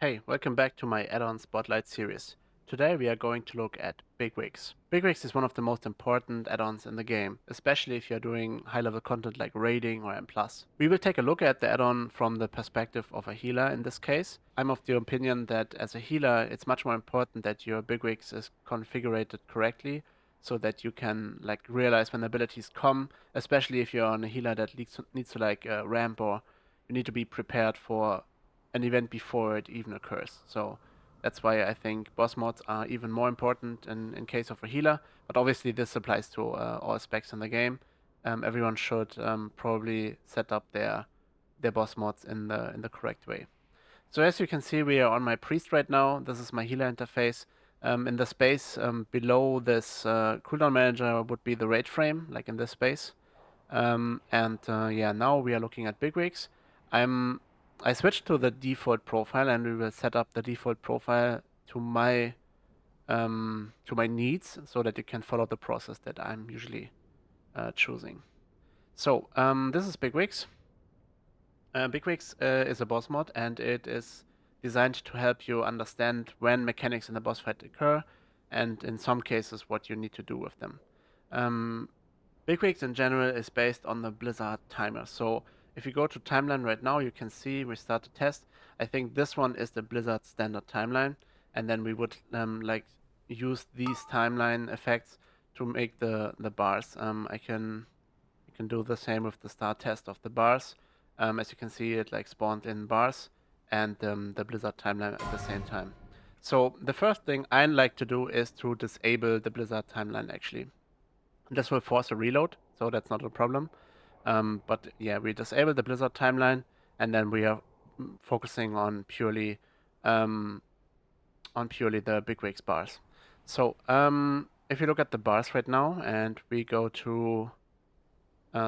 Hey, welcome back to my add-on Spotlight series. Today we are going to look at BigWigs. BigWigs is one of the most important add-ons in the game, especially if you're doing high-level content like raiding or M+. We will take a look at the add-on from the perspective of a healer in this case. I'm of the opinion that as a healer, it's much more important that your BigWigs is configured correctly so that you can like realize when abilities come, especially if you're on a healer that needs to like ramp, or you need to be prepared for an event before it even occurs. So that's why I think boss mods are even more important in case of a healer. But obviously this applies to all specs in the game. Everyone should probably set up their boss mods in the correct way. So as you can see, we are on my priest right now. This is my healer interface. In the space below this cooldown manager would be the raid frame, like in this space. Yeah, now we are looking at BigWigs. I switched to the default profile, and we will set up the default profile to my needs so that you can follow the process that I'm usually choosing. So this is BigWigs. BigWigs is a boss mod, and it is designed to help you understand when mechanics in the boss fight occur, and in some cases what you need to do with them. Um, BigWigs in general is based on the Blizzard timer. So if you go to timeline right now, you can see we start the test. I think this one is the Blizzard standard timeline, and then we would like use these timeline effects to make the bars. You can do the same with the start test of the bars. As you can see, it like spawned in bars and the Blizzard timeline at the same time. So the first thing I like to do is to disable the Blizzard timeline actually. This will force a reload, so that's not a problem. But yeah, we disable the Blizzard timeline, and then we are focusing um, on purely the BigWigs bars. So if you look at the bars right now, and we go to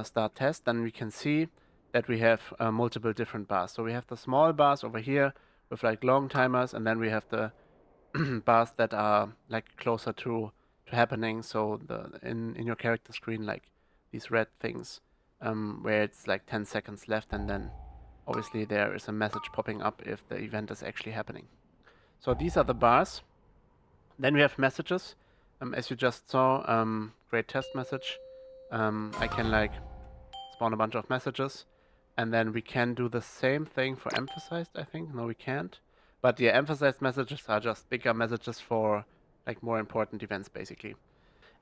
start test, then we can see that we have multiple different bars. So we have the small bars over here with like long timers, and then we have the bars that are like closer to happening. So the in your character screen, like these red things, where it's like 10 seconds left, and then obviously there is a message popping up if the event is actually happening. So these are the bars. Then we have messages. As you just saw, great test message. I can like spawn a bunch of messages, and then we can do the same thing for emphasized, I think. No, we can't. But yeah, emphasized messages are just bigger messages for like more important events, basically.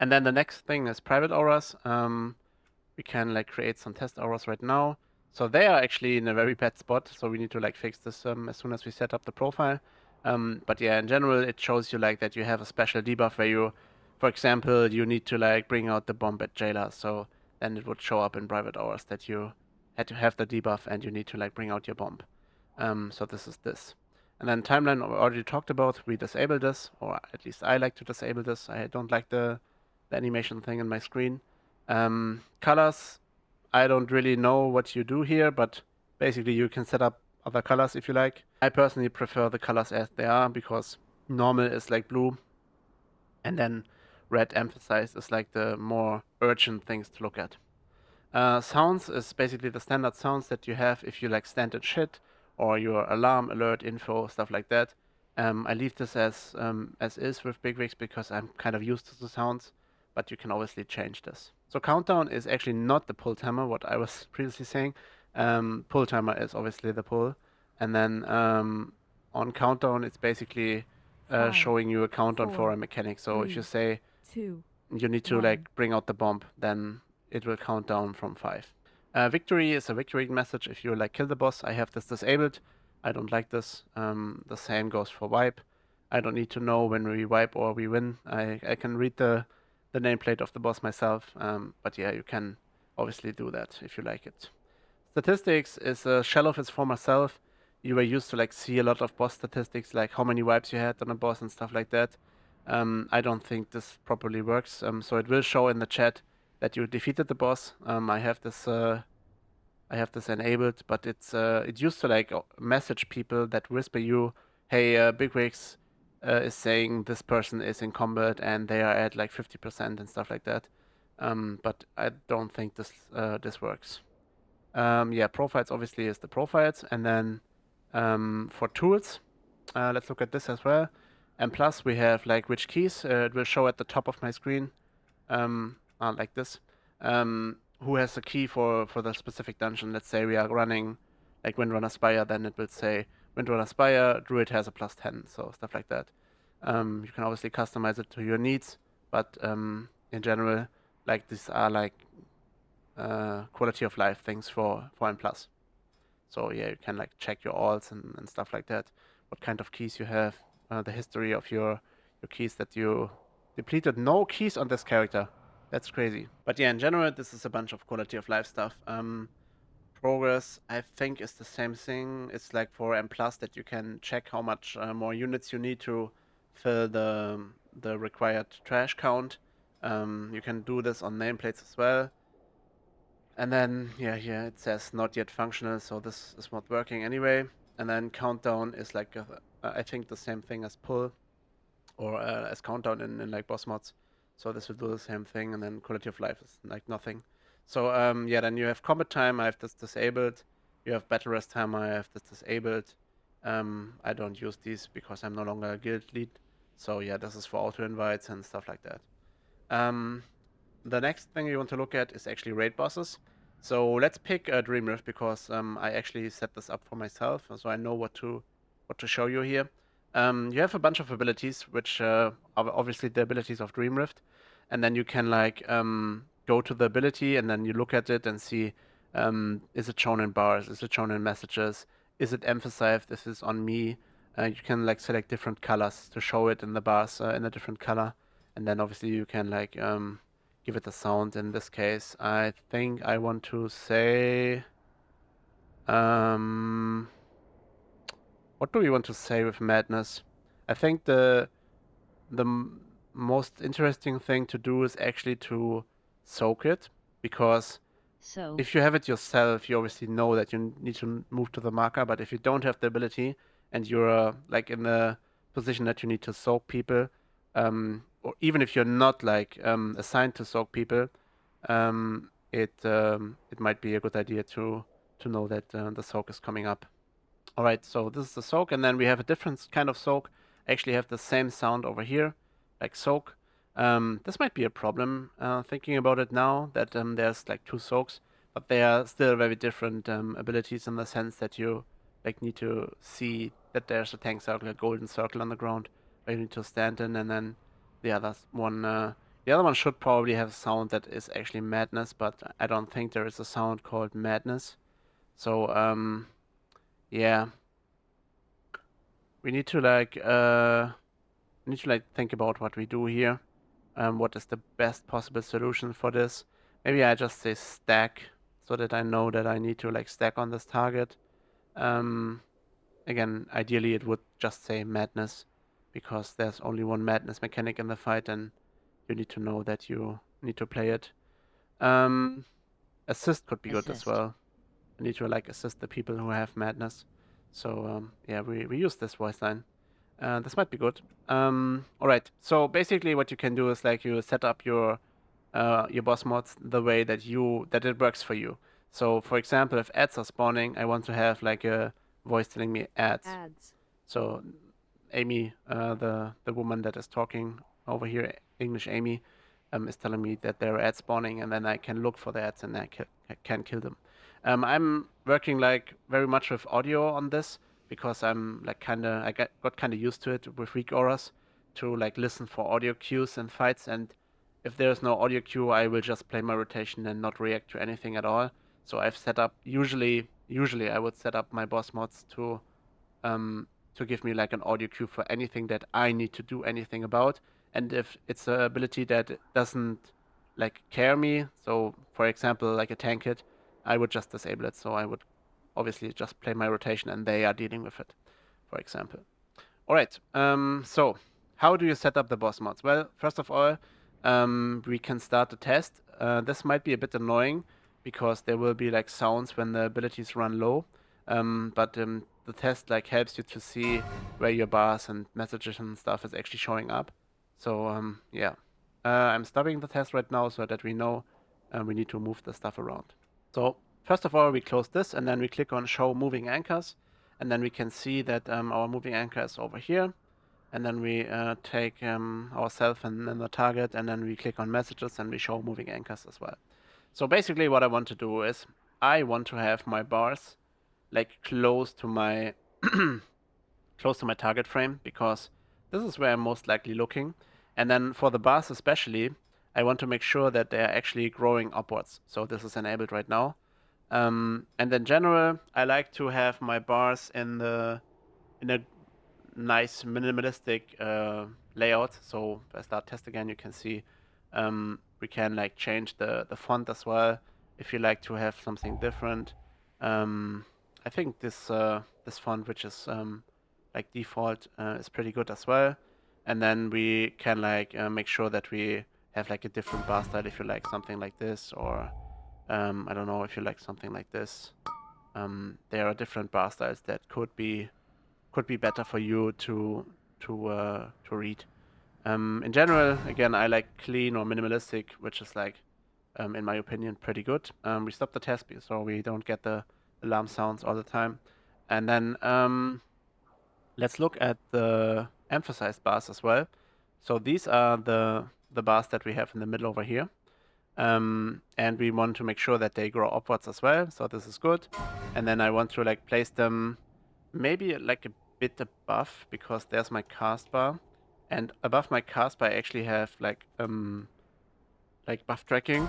And then the next thing is private auras. We can like create some test auras right now. So they are actually in a very bad spot. So we need to like fix this as soon as we set up the profile. But yeah, in general, it shows you like that you have a special debuff where you, for example, you need to like bring out the bomb at jailer. So then it would show up in private hours that you had to have the debuff and you need to like bring out your bomb. So this is this. And then timeline we already talked about. We disable this, or at least I like to disable this. I don't like the animation thing in my screen. Colors, I don't really know what you do here, but basically you can set up other colors if you like. I personally prefer the colors as they are because normal is like blue, and then red emphasized is like the more urgent things to look at. Sounds is basically the standard sounds that you have if you like stand and shit or your alarm, alert, info, stuff like that. I leave this as is with BigWigs because I'm kind of used to the sounds, but you can obviously change this. So countdown is actually not the pull timer, what I was previously saying. Pull timer is obviously the pull, and then on countdown it's basically Five, showing you a countdown for four, a mechanic. So if you three, say two, you need to one. like bring out the bomb, then it will count down from 5. Victory is a victory message if you like kill the boss. I have this disabled. I don't like this. The same goes for wipe. I don't need to know when we wipe or we win. I can read the nameplate of the boss myself. But yeah, you can obviously do that if you like it. Statistics is a shell of its former self. You were used to like see a lot of boss statistics, like how many wipes you had on a boss and stuff like that. I don't think this properly works. So it will show in the chat that you defeated the boss. I have this enabled, but it used to like message people that whisper you, "Hey, BigWigs is saying this person is in combat and they are at like 50% and stuff like that." But I don't think this works. Yeah, profiles obviously is the profiles, and then for tools, Let's look at this as well. And plus we have like which keys. It will show at the top of my screen, like this. Who has the key for the specific dungeon. Let's say we are running like Windrunner Spire, then it will say Windrunner Spire, Druid has a +10, so stuff like that. You can obviously customize it to your needs, but in general, like these are like quality of life things for M+. So yeah, you can like check your alts and stuff like that. What kind of keys you have, the history of your keys that you depleted. No keys on this character. That's crazy. But yeah, in general, this is a bunch of quality of life stuff. Progress, I think, is the same thing. It's like for M+ that you can check how much more units you need to fill the required trash count. You can do this on nameplates as well. And then, yeah, here it says not yet functional, so this is not working anyway. And then countdown is like, I think the same thing as pull or as countdown in like boss mods. So this will do the same thing, and then quality of life is like nothing. So yeah, then you have combat time, I have this disabled. You have battle rest time, I have this disabled. I don't use these because I'm no longer a guild lead. So yeah, this is for auto invites and stuff like that. The next thing you want to look at is actually raid bosses. So let's pick Dream Rift because I actually set this up for myself, so I know what to show you here. You have a bunch of abilities, which are obviously the abilities of Dream Rift, and then you can like go to the ability and then you look at it and see is it shown in bars, is it shown in messages, is it emphasized, is this on me. You can like select different colors to show it in the bars in a different color, and then obviously you can like give it a sound. In this case, I think I want to say, what do we want to say with madness? I think the most interesting thing to do is actually to soak it, because So, if you have it yourself, you obviously know that you need to move to the marker. But if you don't have the ability and you're like in the position that you need to soak people, or even if you're not like assigned to soak people, it might be a good idea to know that the soak is coming up. All right, so this is the soak, and then we have a different kind of soak. Actually, have the same sound over here, like soak. This might be a problem. Thinking about it now, that there's like two soaks, but they are still very different abilities in the sense that you like need to see that there's a tank circle, a golden circle on the ground where you need to stand in, and then the other one, the other one should probably have a sound that is actually madness, but I don't think there is a sound called madness. So yeah, we need to like think about what we do here. What is the best possible solution for this? Maybe I just say stack so that I know that I need to like stack on this target. Um, Again, ideally it would just say madness because there's only one madness mechanic in the fight and you need to know that you need to play it. Um, Assist could be good as assist. well. I need to like assist the people who have madness. So yeah, we use this voice line. This might be good. All right. So basically, what you can do is like you set up your boss mods the way that it works for you. So, for example, if ads are spawning, I want to have like a voice telling me ads. Ads. So, Amy, the woman that is talking over here, English Amy, is telling me that there are ads spawning, and then I can look for the ads and I can kill them. I'm working like very much with audio on this because I'm like got kind of used to it with weak auras to like listen for audio cues in fights, and if there's no audio cue, I will just play my rotation and not react to anything at all. So I've set up usually I would set up my boss mods um, to give me like an audio cue for anything that I need to do anything about. And if it's an ability that doesn't like care me, so for example, like a tank hit, I would just disable it. So I would obviously just play my rotation and they are dealing with it, for example. All right. So how do you set up the boss mods? Well, first of all, we can start the test. This might be a bit annoying because there will be like sounds when the abilities run low. But the test like helps you to see where your bars and messages and stuff is actually showing up. So yeah, I'm stopping the test right now so that we know we need to move the stuff around. So first of all, we close this and then we click on Show Moving Anchors. and then we can see that our moving anchor is over here. And then we take ourselves and then the target, and then we click on messages and we show moving anchors as well. So basically what I want to do is I want to have my bars like close to my close to my target frame, because this is where I'm most likely looking. And then for the bars especially, I want to make sure that they're actually growing upwards. So this is enabled right now. And in general, I like to have my bars in a nice minimalistic layout. So if I start test again, you can see we can like change the font as well if you like to have something different. I think this font, which is like default, is pretty good as well. And then we can like make sure that we have like a different bar style if you like something like this, or I don't know, if you like something like this. There are different bar styles that could be better for you to read. In general, again, I like clean or minimalistic, which is like, in my opinion, pretty good. We stop the test so we don't get the alarm sounds all the time. And then let's look at the emphasized bars as well. So these are the bars that we have in the middle over here. And we want to make sure that they grow upwards as well. So this is good. And then I want to like place them maybe like a bit above, because there's my cast bar. And above my cast bar I actually have like buff tracking.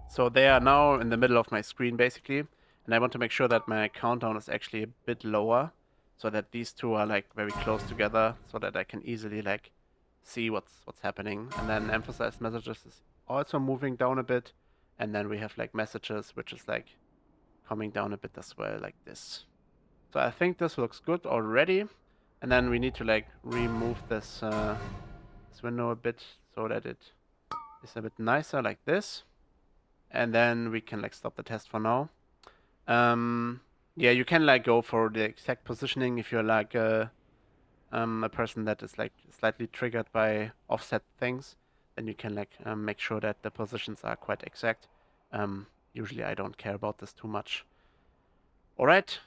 So they are now in the middle of my screen basically. And I want to make sure that my countdown is actually a bit lower, so that these two are like very close together, so that I can easily like see what's happening. And then emphasized messages is also moving down a bit. And then we have like messages, which is like coming down a bit as well, like this. So I think this looks good already. And then we need to like remove this this window a bit so that it is a bit nicer, like this. And then we can like stop the test for now. Yeah, you can like go for the exact positioning if you're like a person that is like slightly triggered by offset things. Then you can like make sure that the positions are quite exact. Usually I don't care about this too much. All right,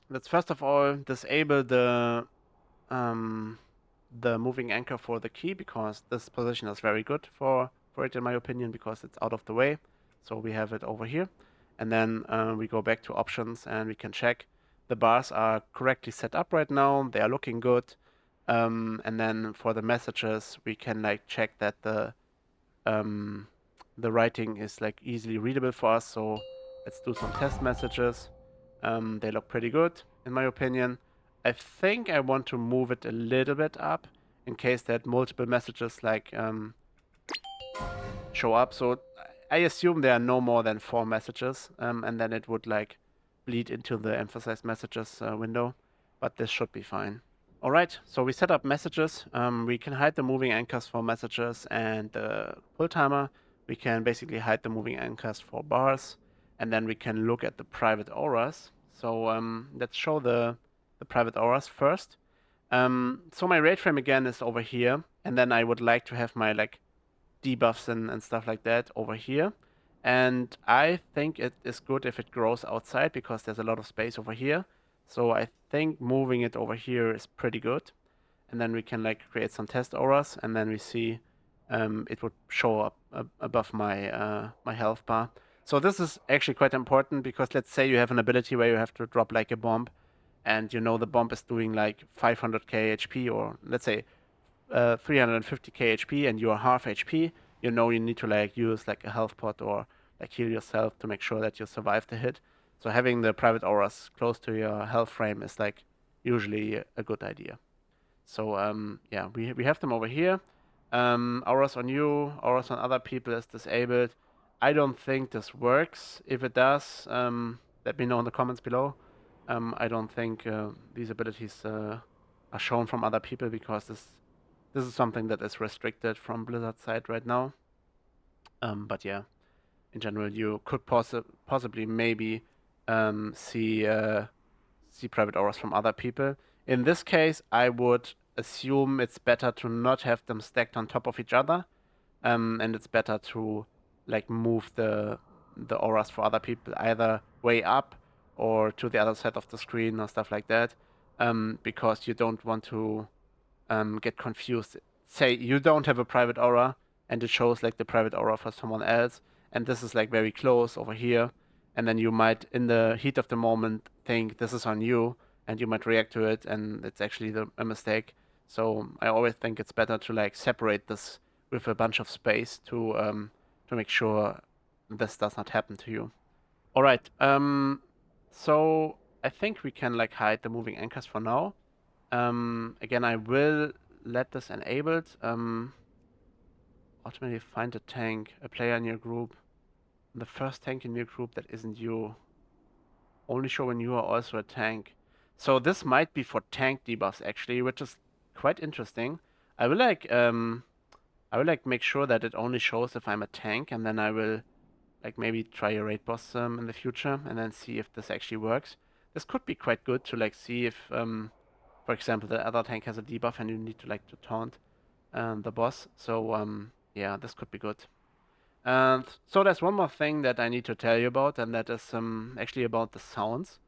let's first of all disable the moving anchor for the key, because this position is very good for it in my opinion, because it's out of the way. So we have it over here, and then we go back to options and we can check the bars are correctly set up right now. They are looking good. And then for the messages, we can like check that the writing is like easily readable for us. So let's do some test messages. They look pretty good in my opinion. I think I want to move it a little bit up in case that multiple messages like show up. So I assume there are no more than 4 messages, and then it would like bleed into the emphasized messages window, but this should be fine. All right, so we set up messages. We can hide the moving anchors for messages and the pull timer. We can basically hide the moving anchors for bars, and then we can look at the private auras. So let's show the private auras first. So my rate frame again is over here, and then I would like to have my like debuffs and stuff like that over here. And I think it is good if it grows outside, because there's a lot of space over here. So I think moving it over here is pretty good. And then we can like create some test auras, and then we see it would show up above my my health bar. So this is actually quite important, because let's say you have an ability where you have to drop like a bomb, and you know the bomb is doing like 500k HP, or let's say 350k HP, and you're half HP, you know you need to like use like a health pot or like heal yourself to make sure that you survive the hit. So having the private auras close to your health frame is like usually a good idea. So yeah, we have them over here. Auras on you, auras on other people is disabled. I don't think this works. If it does, let me know in the comments below. I don't think these abilities are shown from other people, because this is something that is restricted from Blizzard's side right now. But yeah, in general, you could possibly maybe see private auras from other people. In this case, I would assume it's better to not have them stacked on top of each other, and it's better to like move the auras for other people either way up or to the other side of the screen or stuff like that, because you don't want to get confused. Say you don't have a private aura and it shows like the private aura for someone else, and this is like very close over here, and then you might, in the heat of the moment, think this is on you, and you might react to it, and it's actually a mistake. So I always think it's better to like separate this with a bunch of space to make sure this does not happen to you. All right. So I think we can like hide the moving anchors for now. Again, I will let this enabled. Ultimately find a tank, a player in your group. The first tank in your group that isn't you. Only show when you are also a tank. So this might be for tank debuffs actually, which is quite interesting. I will like make sure that it only shows if I'm a tank, and then I will like maybe try a raid boss in the future and then see if this actually works. This could be quite good to like see if for example the other tank has a debuff and you need to like to taunt the boss. So yeah, this could be good. And so there's one more thing that I need to tell you about, and that is actually about the sounds.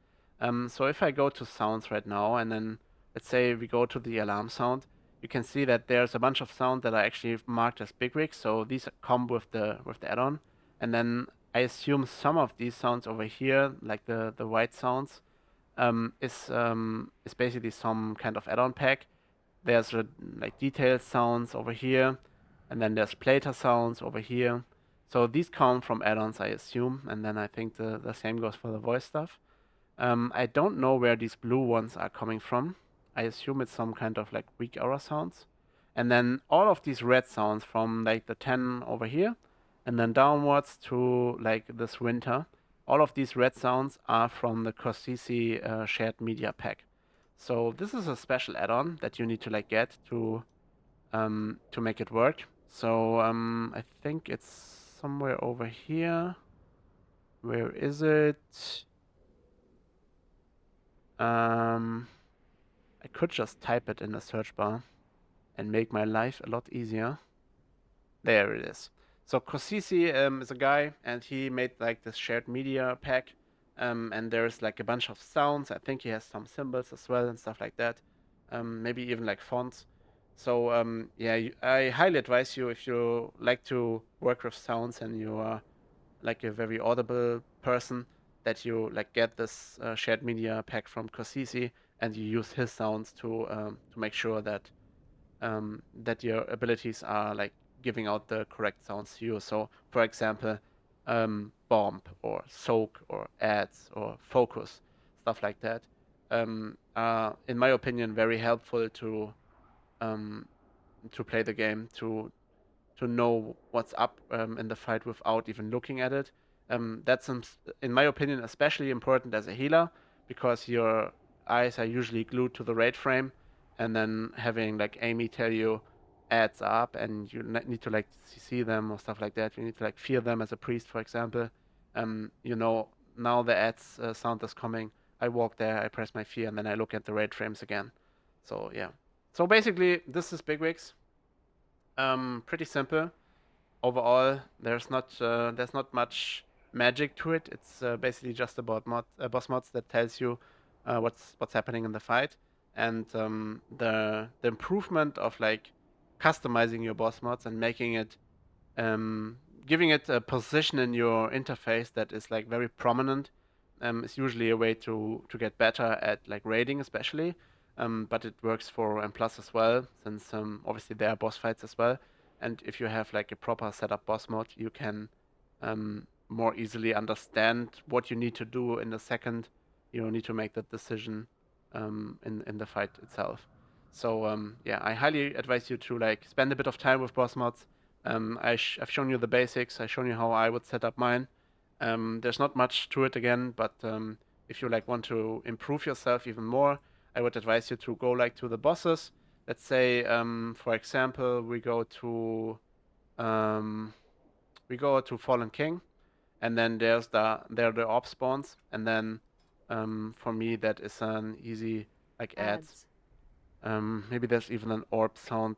So if I go to sounds right now, and then let's say we go to the alarm sound, you can see that there's a bunch of sounds that are actually marked as BigWigs. So these come with the add-on, and then I assume some of these sounds over here, like the white sounds, is basically some kind of add-on pack. There's like detail sounds over here, and then there's plater sounds over here. So these come from add-ons, I assume, and then I think the same goes for the voice stuff. I don't know where these blue ones are coming from. I assume it's some kind of like weak aura sounds. And then all of these red sounds from like the 10 over here, and then downwards to like this winter. All of these red sounds are from the Corsisi shared media pack. So this is a special add-on that you need to like get to make it work. So I think it's somewhere over here. Where is it? I could just type it in the search bar and make my life a lot easier. There it is. So Corsisi is a guy, and he made like this shared media pack, and there's like a bunch of sounds. I think he has some symbols as well and stuff like that. Maybe even like fonts. So yeah, I highly advise you, if you like to work with sounds and you are like a very audible person, that you like get this shared media pack from Corsisi and you use his sounds to make sure that your abilities are like giving out the correct sounds to you. So, for example, bomb or soak or ads or focus, stuff like that, are, in my opinion, very helpful um, to play the game, to know what's up in the fight without even looking at it. That's, in my opinion, especially important as a healer, because your eyes are usually glued to the raid frame, and then having like Amy tell you ads are up and you need to like see them or stuff like that. You need to like fear them as a priest, for example. You know, now the ads sound is coming. I walk there, I press my fear, and then I look at the raid frames again. So yeah. So basically, this is BigWigs. Pretty simple overall. There's not much magic to it. It's basically just about boss mods that tells you what's happening in the fight, and the improvement of like customizing your boss mods and making it giving it a position in your interface that is like very prominent is usually a way to get better at like raiding, especially. But it works for M plus as well, since obviously there are boss fights as well. And if you have like a proper setup boss mode, you can more easily understand what you need to do in a second. You need to make that decision in the fight itself. So yeah, I highly advise you to like spend a bit of time with boss mods. I've shown you the basics. I've shown you how I would set up mine. There's not much to it again, but if you like want to improve yourself even more, I would advise you to go like to the bosses. Let's say, for example, um, we go to Fallen King, and then there are the orb spawns, and then for me that is an easy like ads. Ads. Maybe there's even an orb sound,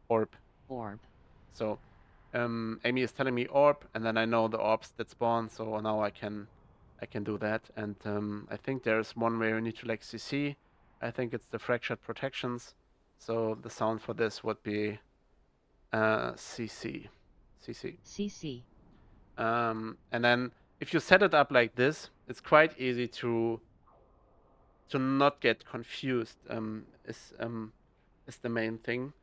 orb. Orb. So Amy is telling me orb, and then I know the orbs that spawn, so now I can I can do that. And I think there's one where you need to like CC. I think it's the fractured protections. So the sound for this would be CC. CC. CC. And then if you set it up like this, it's quite easy to not get confused. Is the main thing,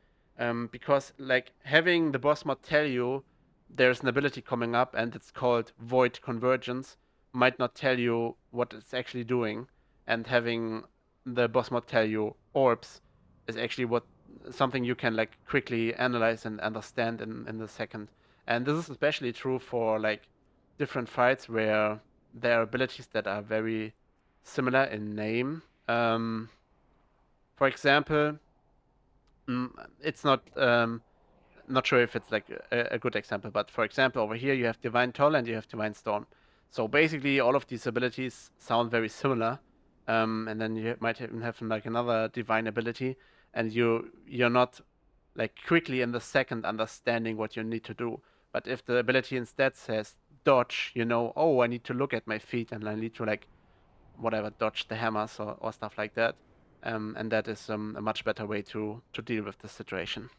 because like having the boss mod tell you there's an ability coming up and it's called void convergence might not tell you what it's actually doing, and having the boss mod tell you orbs is actually what something you can like quickly analyze and understand in the second. And this is especially true for like different fights where there are abilities that are very similar in name. For example, it's not sure if it's like a good example, but for example, over here you have Divine Toll and you have Divine Storm. So basically, all of these abilities sound very similar, and then you might even have like another divine ability, and you're not like quickly in the second understanding what you need to do. But if the ability instead says dodge, you know, oh, I need to look at my feet and I need to like whatever dodge the hammers or stuff like that, and that is a much better way to deal with the situation.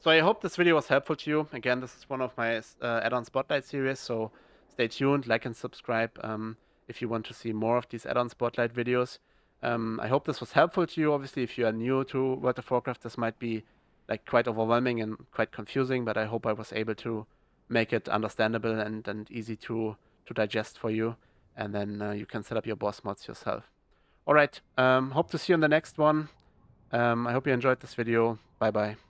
So I hope this video was helpful to you. Again, this is one of my add-on spotlight series, so stay tuned, like and subscribe if you want to see more of these add-on spotlight videos. I hope this was helpful to you. Obviously, if you are new to World of Warcraft, this might be like quite overwhelming and quite confusing, but I hope I was able to make it understandable and easy to digest for you, and then you can set up your boss mods yourself. All right, hope to see you in the next one. I hope you enjoyed this video. Bye bye.